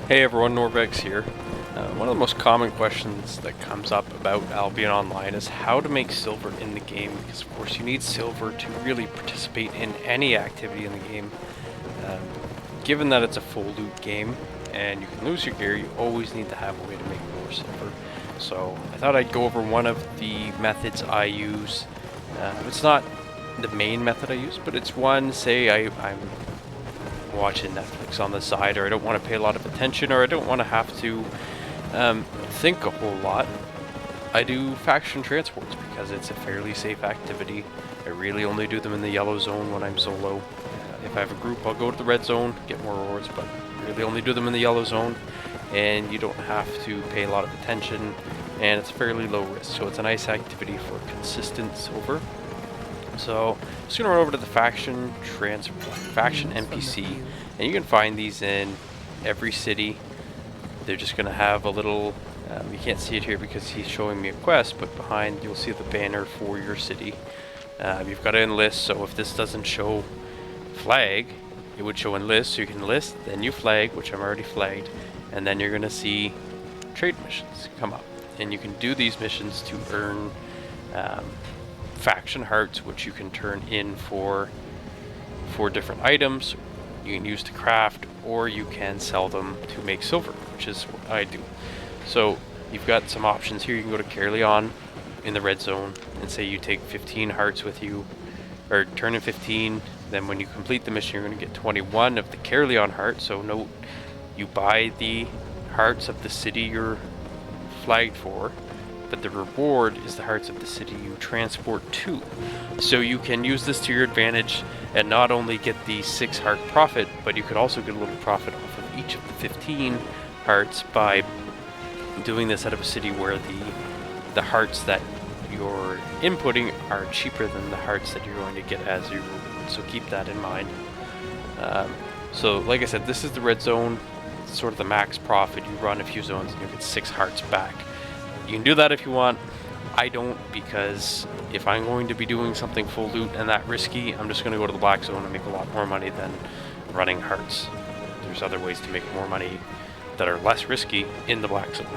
Hey everyone, Norvex here. One of the most common questions that comes up about Albion Online is how to make silver in the game, because of course you need silver to really participate in any activity in the game. Um, Given that it's a full loot game and you can lose your gear, you always need to have a way to make more silver. So I thought I'd go over one of the methods I use. It's not the main method I use, but it's one, say I'm watching Netflix on the side, or I don't want to pay a lot of attention, or I don't want to have to think a whole lot. I do faction transports because it's a fairly safe activity. I really only do them in the yellow zone when I'm solo. If I have a group, I'll go to the red zone, get more rewards, but really only do them in the yellow zone, and you don't have to pay a lot of attention, and it's fairly low risk, so it's a nice activity for consistent silver. So I'm just going to run over to the faction NPC, and you can find these in every city. They're just going to have a little, you can't see it here because he's showing me a quest, but behind you'll see the banner for your city. You've got to enlist, so if this doesn't show flag, it would show enlist, so you can enlist, then you flag, which I'm already flagged, and then you're going to see trade missions come up. And you can do these missions to earn faction hearts, which you can turn in for different items you can use to craft, or you can sell them to make silver, which is what I do. So you've got some options here. You can go to Caerleon in the red zone and say you take 15 hearts with you, or turn in 15, then when you complete the mission you're going to get 21 of the Caerleon hearts. So note, you buy the hearts of the city you're flagged for, but the reward is the hearts of the city you transport to. So you can use this to your advantage and not only get the 6 heart profit, but you could also get a little profit off of each of the 15 hearts by doing this out of a city where the hearts that you're inputting are cheaper than the hearts that you're going to get as your reward. So keep that in mind. So like I said, this is the red zone. It's sort of the max profit. You run a few zones and you get 6 hearts back. You can do that if you want. I don't, because if I'm going to be doing something full loot and that risky, I'm just going to go to the black zone and make a lot more money than running hearts. There's other ways to make more money that are less risky in the black zone.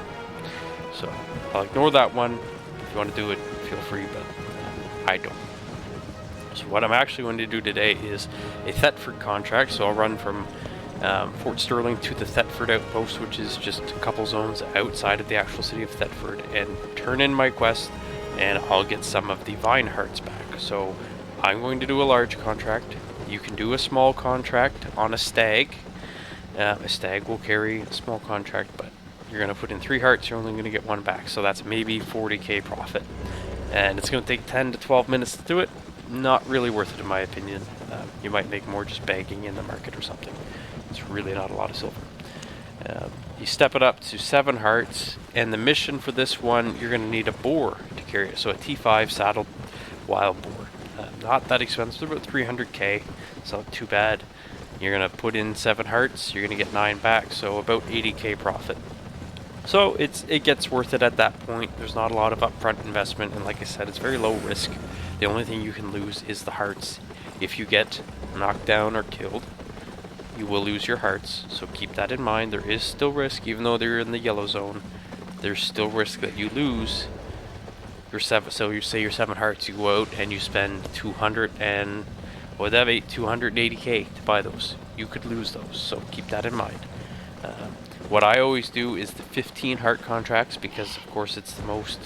So I'll ignore that one. If you want to do it, feel free, but I don't. So what I'm actually going to do today is a Thetford contract. So I'll run from Fort Sterling to the Thetford outpost, which is just a couple zones outside of the actual city of Thetford, and turn in my quest, and I'll get some of the Vine Hearts back. So I'm going to do a large contract. You can do a small contract on a stag. A stag will carry a small contract, but you're going to put in 3 hearts, you're only going to get 1 back, so that's maybe 40k profit. And it's going to take 10 to 12 minutes to do it. Not really worth it in my opinion. You might make more just bagging in the market or something. It's really not a lot of silver. You step it up to 7 hearts, and the mission for this one, you're going to need a boar to carry it. So a T5 saddled wild boar. Not that expensive, about 300k. It's not too bad. You're going to put in 7 hearts, you're going to get 9 back, so about 80k profit. So it gets worth it at that point. There's not a lot of upfront investment, and like I said, it's very low risk. The only thing you can lose is the hearts. If you get knocked down or killed, you will lose your hearts, so keep that in mind. There is still risk, even though they're in the yellow zone. There's still risk that you lose your 7. So you say your 7 hearts, you go out and you spend 280k to buy those. You could lose those, so keep that in mind. What I always do is the 15 heart contracts, because of course it's the most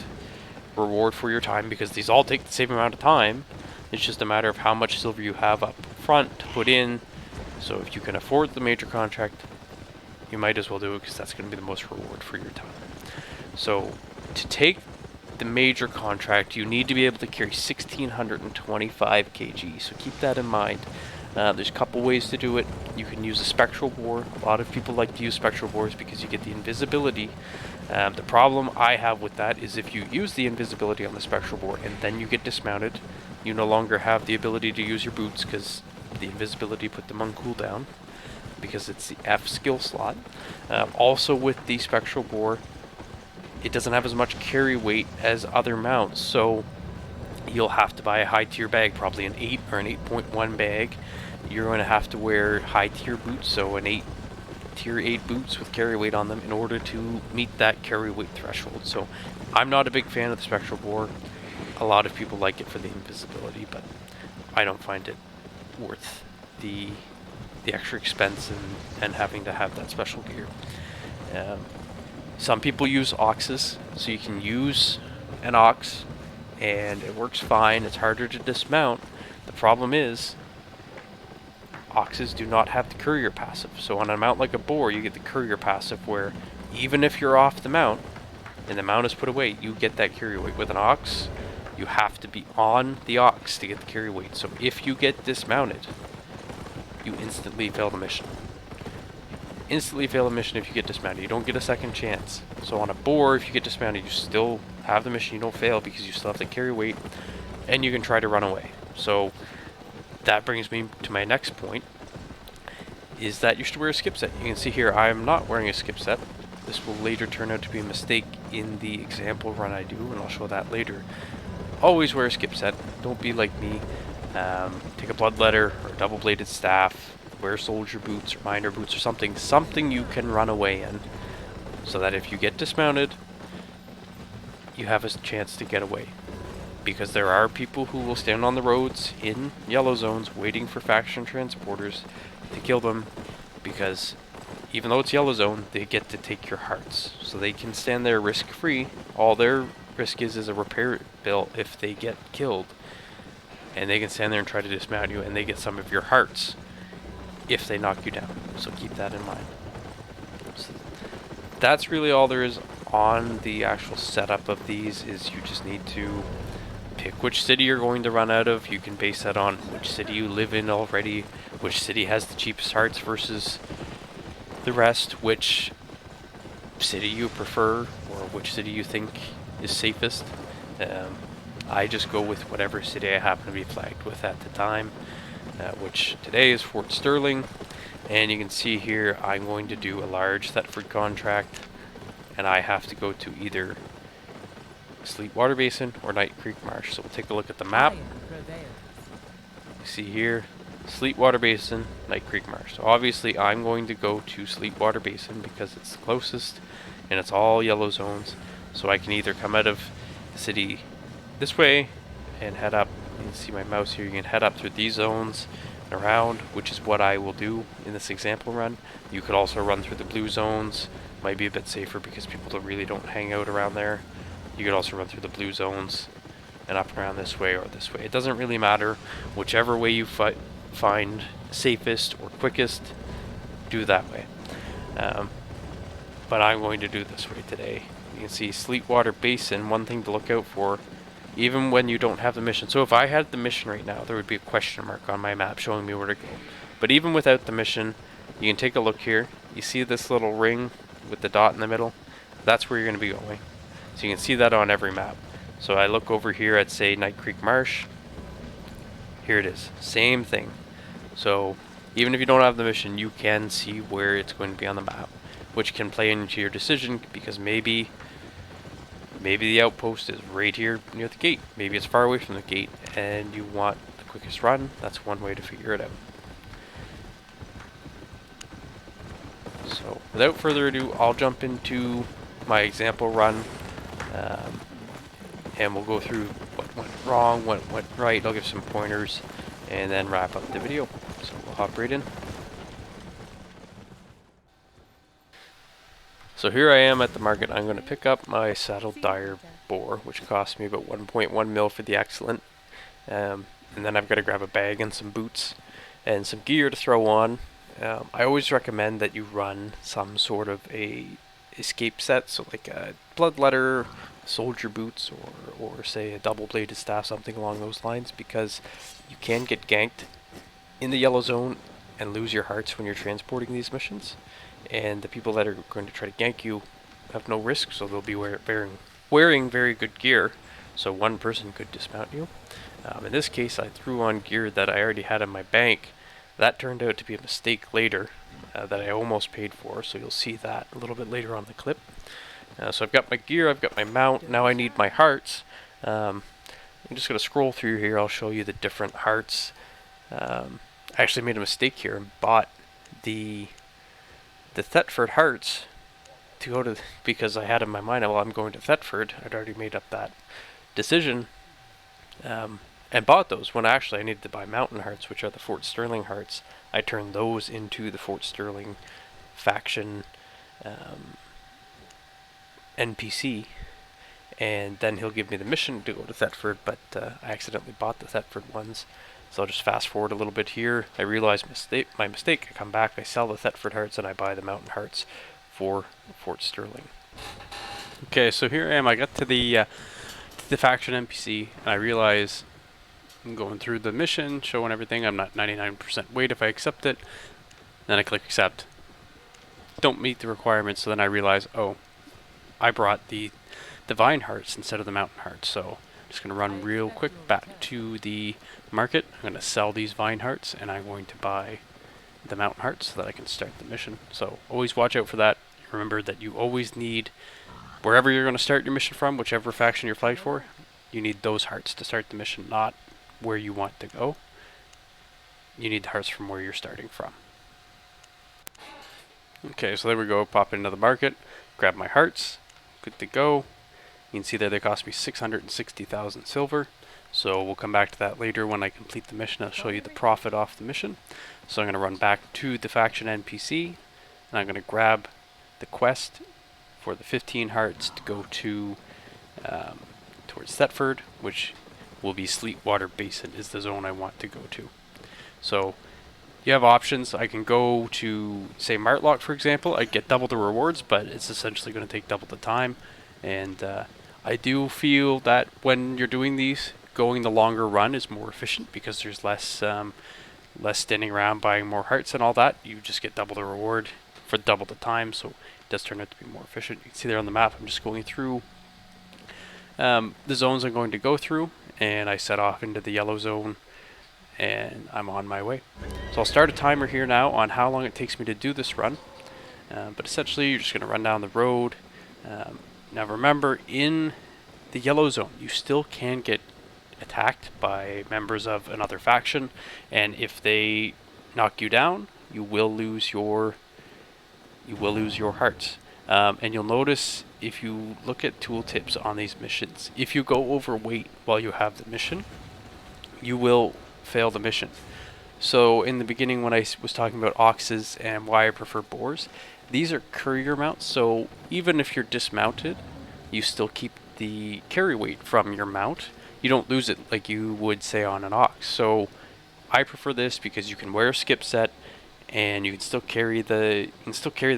reward for your time, because these all take the same amount of time. It's just a matter of how much silver you have up front to put in. So if you can afford the major contract, you might as well do it, because that's going to be the most reward for your time. So to take the major contract, you need to be able to carry 1625 kg. So keep that in mind. There's a couple ways to do it. You can use a spectral boar. A lot of people like to use spectral boars because you get the invisibility. The problem I have with that is if you use the invisibility on the spectral boar and then you get dismounted, you no longer have the ability to use your boots, because the invisibility put them on cooldown, because it's the F skill slot. Also with the spectral boar, it doesn't have as much carry weight as other mounts, so you'll have to buy a high tier bag, probably an 8 or an 8.1 bag. You're going to have to wear high tier boots, so an 8 tier 8 boots with carry weight on them in order to meet that carry weight threshold. So I'm not a big fan of the spectral bore. A lot of people like it for the invisibility, but I don't find it worth the extra expense and having to have that special gear. Some people use oxes, so you can use an ox and it works fine. It's harder to dismount. The problem is oxes do not have the courier passive. So on a mount like a boar, you get the courier passive where even if you're off the mount and the mount is put away, you get that carry weight. With an ox, you have to be on the ox to get the carry weight. So if you get dismounted, you instantly fail the mission. Instantly fail the mission if you get dismounted. You don't get a second chance. So on a boar, if you get dismounted, you still have the mission. You don't fail because you still have the carry weight, and you can try to run away. So that brings me to my next point, is that you should wear a skip set. You can see here I'm not wearing a skip set. This will later turn out to be a mistake in the example run I do, and I'll show that later. Always wear a skip set. Don't be like me. Take a bloodletter or a double-bladed staff. Wear soldier boots or miner boots or something you can run away in, so that if you get dismounted, you have a chance to get away. Because there are people who will stand on the roads in yellow zones waiting for faction transporters to kill them, because even though it's yellow zone, they get to take your hearts. So they can stand there risk-free. All their risk is a repair bill if they get killed. And they can stand there and try to dismount you, and they get some of your hearts if they knock you down. So keep that in mind. So that's really all there is on the actual setup of these. Is you just need to pick which city you're going to run out of. You can base that on which city you live in already, which city has the cheapest hearts versus the rest, which city you prefer, or which city you think is safest. I just go with whatever city I happen to be flagged with at the time, which today is Fort Sterling. And you can see here I'm going to do a large Thetford contract, and I have to go to either Sleepwater Basin or Night Creek Marsh. So we'll take a look at the map. You see here, Sleepwater Basin, Night Creek Marsh. So obviously I'm going to go to Sleepwater Basin because it's the closest and it's all yellow zones. So I can either come out of the city this way and head up. You can see my mouse here. You can head up through these zones and around, which is what I will do in this example run. You could also run through the blue zones. Might be a bit safer because people really don't hang out around there. You could also run through the blue zones and up around this way or this way. It doesn't really matter. Whichever way you find safest or quickest, do that way. But I'm going to do this way today. You can see Sleepwater Basin, one thing to look out for, even when you don't have the mission. So if I had the mission right now, there would be a question mark on my map showing me where to go. But even without the mission, you can take a look here. You see this little ring with the dot in the middle? That's where you're going to be going. So you can see that on every map. So I look over here at, say, Night Creek Marsh. Here it is. Same thing. So even if you don't have the mission, you can see where it's going to be on the map, which can play into your decision, because maybe the outpost is right here near the gate. Maybe it's far away from the gate and you want the quickest run. That's one way to figure it out. So without further ado, I'll jump into my example run, and we'll go through what went wrong, what went right. I'll give some pointers and then wrap up the video. So we'll hop right in. So here I am at the market. I'm going to pick up my Saddle Dire boar, which cost me about 1.1 mil for the excellent. And then I've got to grab a bag and some boots and some gear to throw on. I always recommend that you run some sort of a escape set, so like a bloodletter, soldier boots, or say a double-bladed staff, something along those lines, because you can get ganked in the yellow zone and lose your hearts when you're transporting these missions. And the people that are going to try to gank you have no risk, so they'll be wearing very good gear, so one person could dismount you. In this case, I threw on gear that I already had in my bank. That turned out to be a mistake later that I almost paid for, so you'll see that a little bit later on the clip. So I've got my gear, I've got my mount, now I need my hearts. I'm just going to scroll through here. I'll show you the different hearts. I actually made a mistake here and bought the the Thetford Hearts to go to, because I had in my mind, well, I'm going to Thetford. I'd already made up that decision, and bought those when actually I needed to buy Mountain Hearts, which are the Fort Sterling Hearts. I turned those into the Fort Sterling faction NPC, and then he'll give me the mission to go to Thetford, but I accidentally bought the Thetford ones. So I'll just fast forward a little bit here. I realize my mistake. I come back, I sell the Thetford Hearts, and I buy the Mountain Hearts for Fort Sterling. Okay, so here I am. I got to the faction NPC, and I realize I'm going through the mission, showing everything. I'm not 99% weight if I accept it. Then I click accept. Don't meet the requirements, so then I realize, oh, I brought the Vine Hearts instead of the Mountain Hearts. So I'm just going to run real quick back to the market. I'm going to sell these Vine Hearts, and I'm going to buy the Mountain Hearts so that I can start the mission. So always watch out for that. Remember that you always need, wherever you're going to start your mission from, whichever faction you're fighting for, you need those hearts to start the mission, not where you want to go. You need the hearts from where you're starting from. Okay, so there we go. Pop into the market, grab my hearts, good to go. You can see there they cost me 660,000 silver. So we'll come back to that later when I complete the mission. I'll show you the profit off the mission. So I'm going to run back to the faction NPC, and I'm going to grab the quest for the 15 hearts to go to towards Thetford, which will be Sleetwater Basin is the zone I want to go to. So you have options. I can go to, say, Martlock, for example. I get double the rewards, but it's essentially going to take double the time. And I do feel that when you're doing these, going the longer run is more efficient because there's less standing around buying more hearts and all that. You just get double the reward for double the time, so it does turn out to be more efficient. You can see there on the map, I'm just going through the zones I'm going to go through, and I set off into the yellow zone, and I'm on my way. So I'll start a timer here now on how long it takes me to do this run, but essentially you're just going to run down the road. Now remember, in the yellow zone, you still can get attacked by members of another faction, and if they knock you down, you will lose your hearts. And you'll notice if you look at tooltips on these missions, if you go overweight while you have the mission, you will fail the mission. So in the beginning when I was talking about oxes and why I prefer boars, these are courier mounts, so even if you're dismounted, you still keep the carry weight from your mount. You don't lose it like you would, say, on an ox. So I prefer this because you can wear a skip set and you can still carry the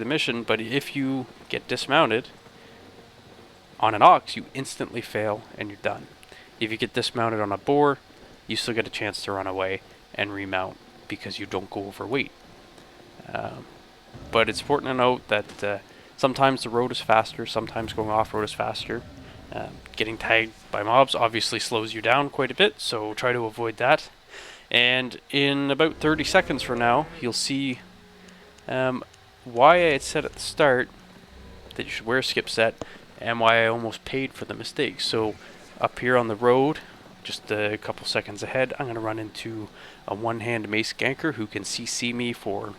mission, but if you get dismounted on an ox, you instantly fail and you're done. If you get dismounted on a boar, you still get a chance to run away and remount because you don't go overweight. But it's important to note that sometimes the road is faster, sometimes going off-road is faster. Getting tagged by mobs obviously slows you down quite a bit, so try to avoid that. And in about 30 seconds from now, you'll see why I had said at the start that you should wear a skip set and why I almost paid for the mistake. So up here on the road, just a couple seconds ahead, I'm going to run into a one-hand mace ganker who can CC me for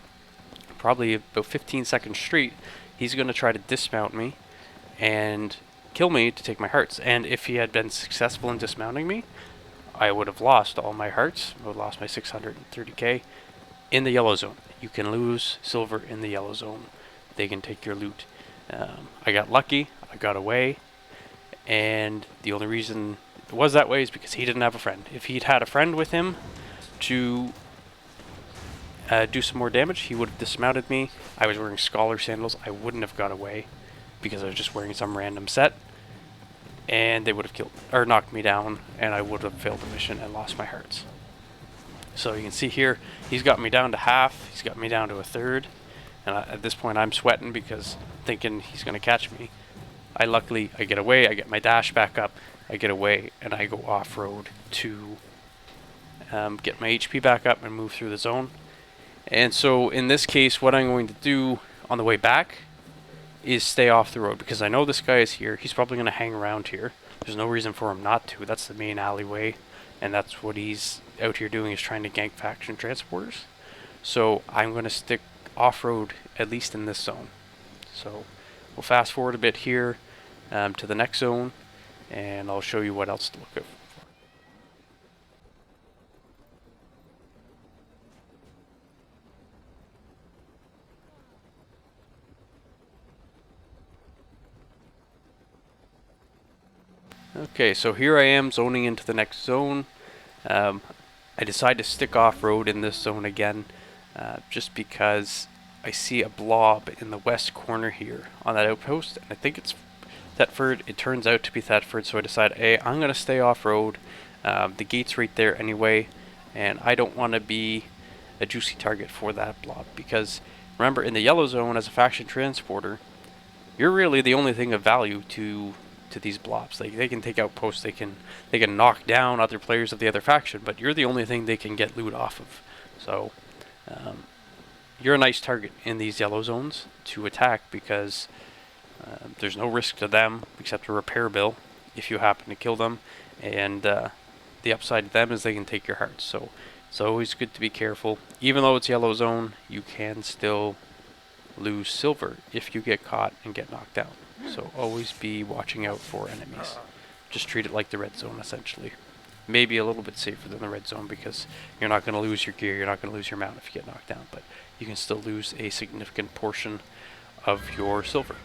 probably about 15 seconds straight. He's going to try to dismount me and kill me to take my hearts. And if he had been successful in dismounting me, I would have lost all my hearts. I would have lost my 630k in the yellow zone. You can lose silver in the yellow zone. They can take your loot. I got lucky. I got away. And the only reason it was that way is because he didn't have a friend. If he'd had a friend with him to do some more damage, he would have dismounted me. I was wearing scholar sandals. I wouldn't have got away because I was just wearing some random set. And they would have killed or knocked me down, and I would have failed the mission and lost my hearts. So you can see here, he's got me down to half, he's got me down to a third, and at this point I'm sweating because thinking he's going to catch me. I get away, I get my dash back up, I get away, and I go off-road to get my HP back up and move through the zone. And so in this case, what I'm going to do on the way back is stay off the road, because I know this guy is here. He's probably going to hang around here. There's no reason for him not to. That's the main alleyway, and that's what he's out here doing, is trying to gank faction transporters. So I'm going to stick off-road, at least in this zone. So we'll fast forward a bit here to the next zone, and I'll show you what else to look at. Okay, so here I am zoning into the next zone. I decide to stick off-road in this zone again, just because I see a blob in the west corner here on that outpost, and I think it's Thetford. It turns out to be Thetford, so I decide, hey, I'm going to stay off-road. The gate's right there anyway, and I don't want to be a juicy target for that blob, because remember, in the yellow zone as a faction transporter, you're really the only thing of value to these blobs. They can take out posts, they can knock down other players of the other faction, but you're the only thing they can get loot off of. So you're a nice target in these yellow zones to attack, because there's no risk to them except a repair bill if you happen to kill them, and the upside to them is they can take your hearts. So it's always good to be careful. Even though it's yellow zone, you can still lose silver if you get caught and get knocked down. So always be watching out for enemies. Just treat it like the red zone, essentially. Maybe a little bit safer than the red zone, because you're not going to lose your gear, you're not going to lose your mount if you get knocked down, but you can still lose a significant portion of your silver.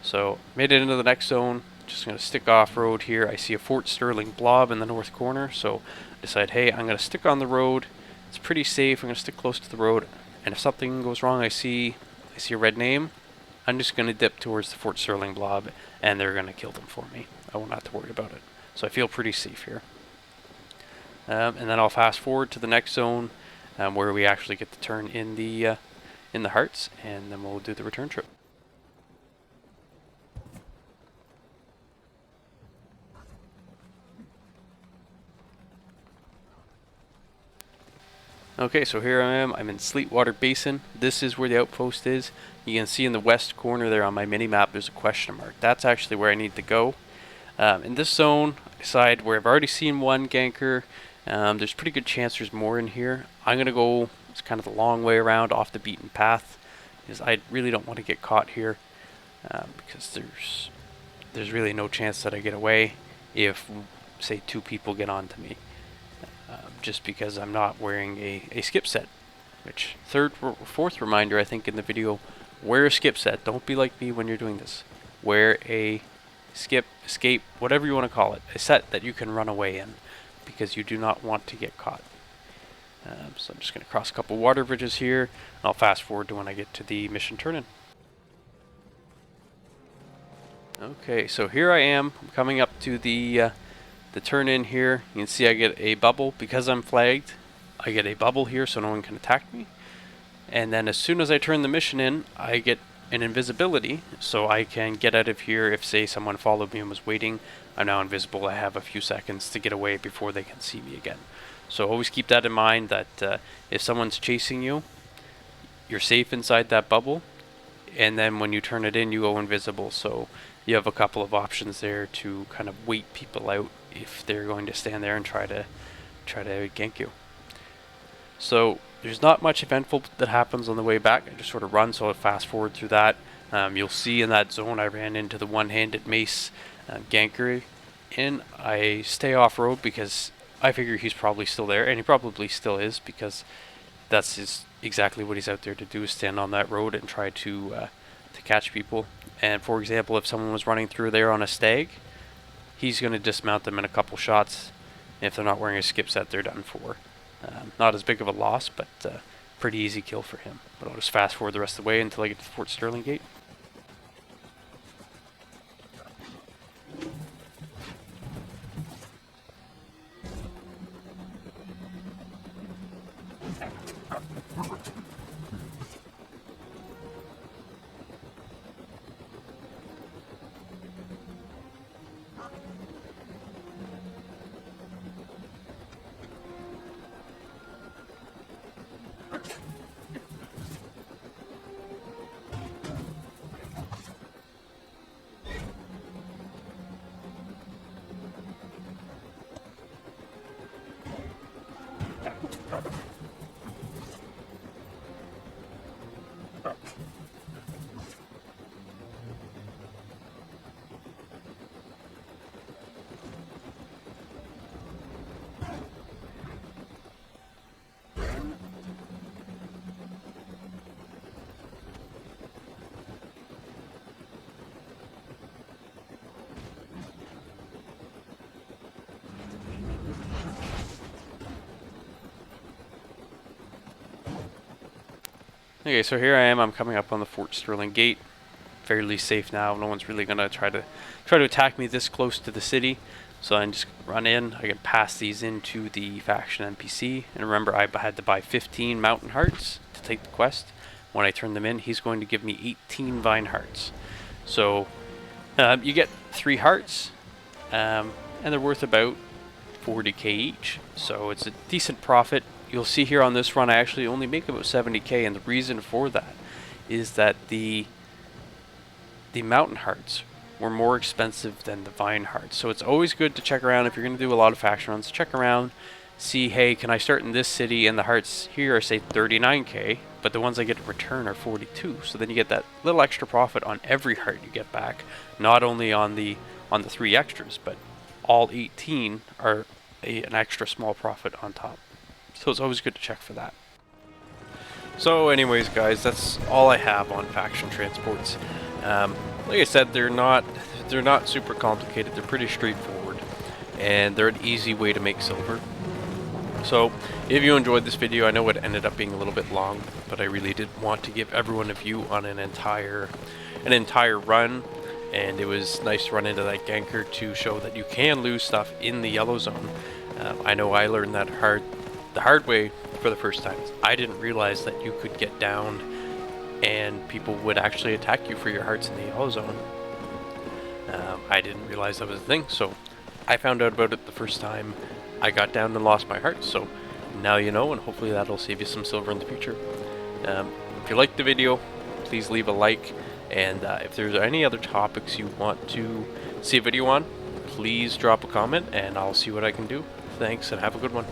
So made it into the next zone. Just going to stick off-road here. I see a Fort Sterling blob in the north corner, so I decide, hey, I'm going to stick on the road. It's pretty safe. I'm going to stick close to the road, and if something goes wrong, I see a red name, I'm just going to dip towards the Fort Sterling blob, and they're going to kill them for me. I won't have to worry about it. So I feel pretty safe here. And then I'll fast forward to the next zone, where we actually get to turn in the hearts, and then we'll do the return trip. Okay, so here I am. I'm in Sleetwater Basin. This is where the outpost is. You can see in the west corner there on my mini-map there's a question mark. That's actually where I need to go. In this zone, I decide where I've already seen one ganker. There's pretty good chance there's more in here. I'm going to go, it's kind of the long way around, off the beaten path, because I really don't want to get caught here, because there's really no chance that I get away if, say, 2 people get onto me. Just because I'm not wearing a skip set, which fourth reminder I think in the video, wear a skip set. Don't be like me when you're doing this. Wear a skip, escape, whatever you want to call it, a set that you can run away in, because you do not want to get caught. So I'm just going to cross a couple water bridges here, and I'll fast forward to when I get to the mission turn-in. Okay, so here I am. I'm coming up to the turn in here. You can see I get a bubble because I'm flagged. I get a bubble here so no one can attack me, and then as soon as I turn the mission in, I get an invisibility so I can get out of here. If, say, someone followed me and was waiting, I'm now invisible. I have a few seconds to get away before they can see me again. So always keep that in mind, that if someone's chasing you, you're safe inside that bubble, and then when you turn it in, you go invisible. So you have a couple of options there to kind of wait people out if they're going to stand there and try to gank you. So there's not much eventful that happens on the way back. I just sort of run, so I'll fast forward through that. You'll see in that zone I ran into the one-handed mace ganker, and I stay off-road because I figure he's probably still there, and he probably still is, because that's exactly what he's out there to do, is stand on that road and try to catch people. And for example, if someone was running through there on a stag, he's going to dismount them in a couple shots. If they're not wearing a skip set, they're done for. Not as big of a loss, but pretty easy kill for him. But I'll just fast forward the rest of the way until I get to Fort Sterling Gate. Okay, so here I am. I'm coming up on the Fort Sterling gate. Fairly safe now. No one's really gonna try to attack me this close to the city. So I can just run in. I can pass these into the faction NPC. And remember, I had to buy 15 mountain hearts to take the quest. When I turn them in, he's going to give me 18 vine hearts. So you get 3 hearts, and they're worth about 40k each. So it's a decent profit. You'll see here on this run, I actually only make about 70k, and the reason for that is that the mountain hearts were more expensive than the vine hearts. So it's always good to check around if you're going to do a lot of faction runs. Check around, see, hey, can I start in this city and the hearts here are say 39k, but the ones I get to return are 42. So then you get that little extra profit on every heart you get back, not only on the 3 extras, but all 18 are an extra small profit on top. So it's always good to check for that. So anyways, guys, that's all I have on faction transports. Like I said, they're not super complicated. They're pretty straightforward, and they're an easy way to make silver. So if you enjoyed this video, I know it ended up being a little bit long, but I really did want to give everyone a view on an entire run, and it was nice to run into that ganker to show that you can lose stuff in the yellow zone. I know I learned that the hard way for the first time. I didn't realize that you could get down and people would actually attack you for your hearts in the yellow zone. I didn't realize that was a thing, so I found out about it the first time I got down and lost my heart. So now you know, and hopefully that'll save you some silver in the future. If you liked the video, please leave a like, and if there's any other topics you want to see a video on, please drop a comment and I'll see what I can do. Thanks, and have a good one.